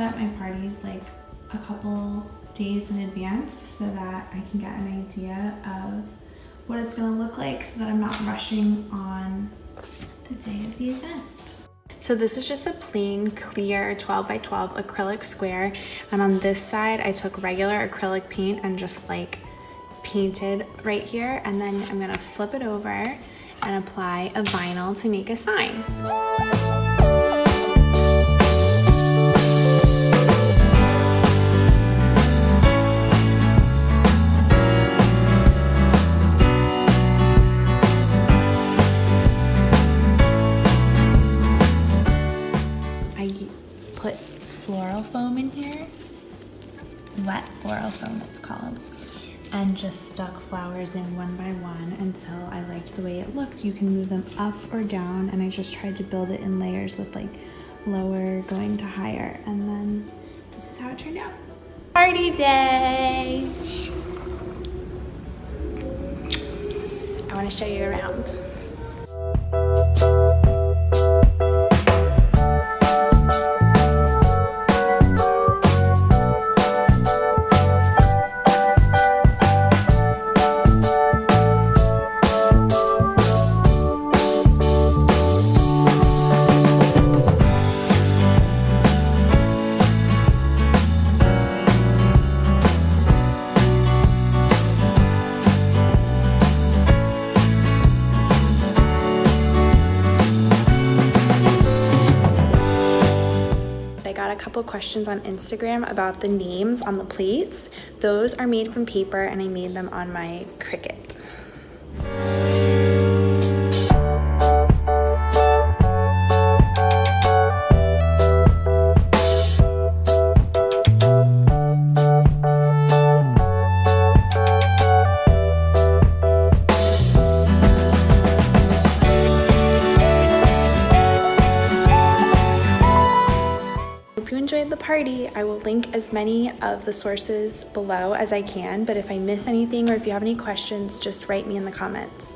up my parties like a couple days in advance so that I can get an idea of what it's gonna look like so that I'm not rushing on the day of the event. So this is just a plain clear 12 by 12 acrylic square, and on this side I took regular acrylic paint and just like painted right here, and then I'm gonna flip it over and apply a vinyl to make a sign. Put floral foam in here, wet floral foam it's called, and just stuck flowers in one by one until I liked the way it looked. You can move them up or down, and I just tried to build it in layers with like lower going to higher, and then this is how it turned out. Party day! I want to show you around. A couple questions on Instagram about the names on the plates. Those are made from paper and I made them on my Cricut. Hope you enjoyed the party. I will link as many of the sources below as I can, but if I miss anything or if you have any questions, just write me in the comments.